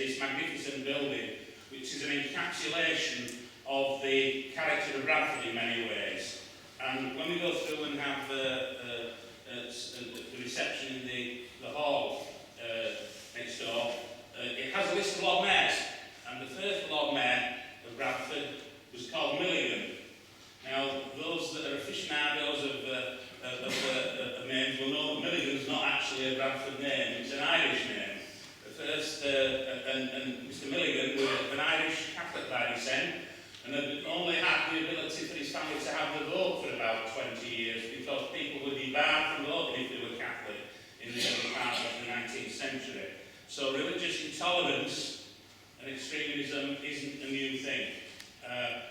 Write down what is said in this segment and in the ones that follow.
this magnificent building, which is an encapsulation of the character of Bradford in many ways. And when we go through and have the reception in the hall next door, it has a list of Lord Mayors, and the first Lord Mayor of Bradford was called Milligan. Now, those that are aficionados of names will know that Milligan's not actually a Bradford name, it's an Irish name. The first, and Mr. Milligan was an Irish Catholic by descent, and had only had the ability for his family to have the vote for about 20 years because people were debarred from voting if they were Catholic in the early part of the 19th century. So religious intolerance and extremism isn't a new thing. A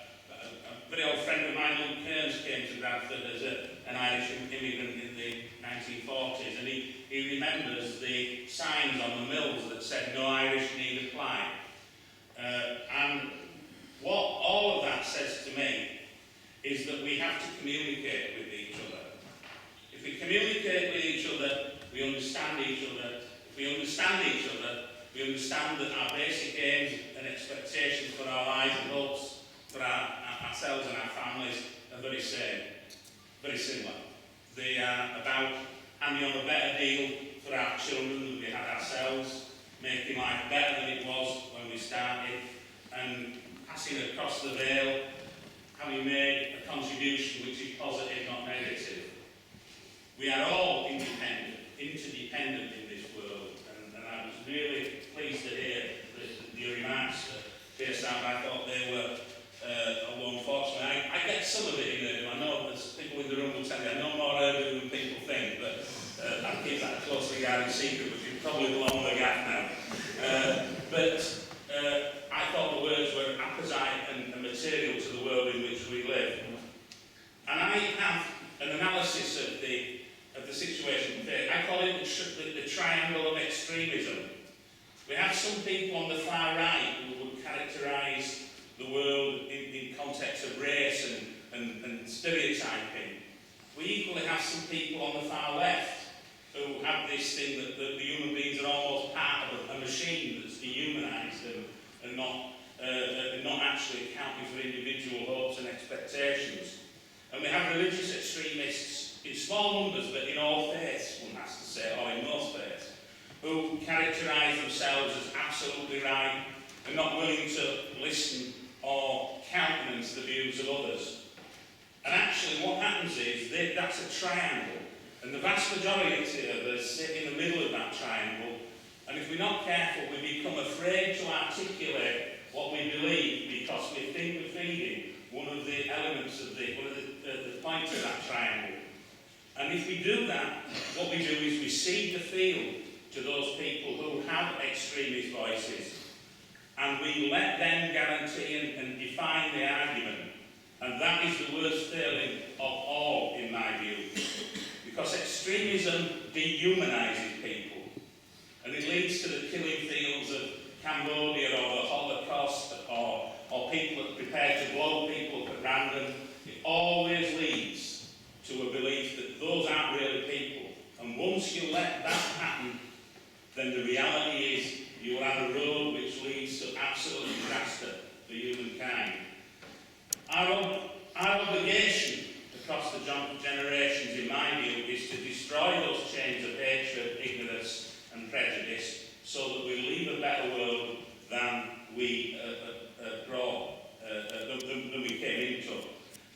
very old friend of mine, Luke Kearns, came to Bradford as an Irish immigrant in the 1940s, and he remembers the signs on the mills that said no Irish need apply. And what all of that says to me is that we have to communicate with each other. If we communicate with each other, we understand each other. If we understand each other, we understand that our basic aims and expectations for our lives and hopes for ourselves and our families are very similar. They are about handing on a better deal for our children than we had ourselves, making life better than it was when we started, and passing across the veil, having made a contribution which is positive, not negative. We are all interdependent in this world, and I was really pleased to hear the remarks that P13. I thought they were, although unfortunately, I get some of it in there. I know there's people in the room will tell me I know more Urdu than people think, but I'll keep that a closely guarded secret, which is probably belong the gap now. I thought the words were apposite and material to the world in which we live. And I have an analysis of the situation today. I call it the triangle of extremism. We have some people on the far right who would characterise the world in context of race and stereotyping. We equally have some people on the far left who have this thing that the human beings are almost part of a machine that's dehumanised and not actually accounting for individual hopes and expectations. And we have religious extremists in small numbers, but in all faiths, one has to say, or in most faiths, who characterise themselves as absolutely right and not willing to listen or countenance the views of others. And actually what happens is that's a triangle, and the vast majority of us sit in the middle of that triangle, and if we're not careful, we become afraid to articulate what we believe because we think we're feeding one of the elements of one of the points of that triangle. And if we do that, what we do is we cede the field to those people who have extremist voices, and we let them guarantee and define the argument. And that is the worst failing of all, in my view, because extremism dehumanises people, and it leads to the killing fields of Cambodia or the Holocaust, or people that are prepared to blow people up at random. It always leads to a belief that those aren't really people. And once you let that happen, then the reality is you will have a road which leads to absolute disaster for humankind. Our obligation across the generations, in my view, is to destroy those chains of hatred, ignorance and prejudice so that we leave a better world than we than we came into.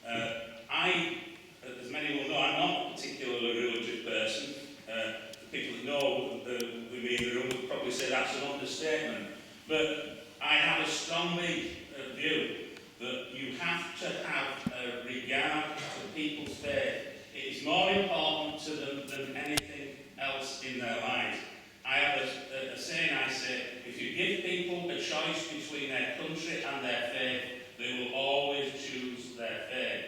As many will know, I'm not a particularly religious person. The people that know with me in the room would probably say that's an understatement. But I have a strong view that you have to have a regard to people's faith. It is more important to them than anything else in their lives. I have a saying, I say, if you give people a choice between their country and their faith, they will always choose their faith.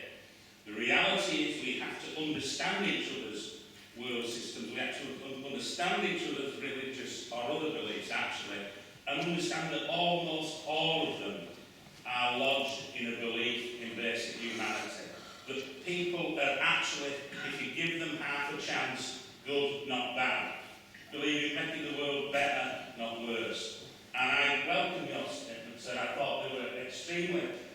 The reality is we have to understand each other's world systems, we have to understand each other's religious or other beliefs actually, and understand that almost all of them are lodged in a belief in basic humanity. That people are actually, if you give them half a chance, good, not bad. Believe in making the world better, not worse. And I extremely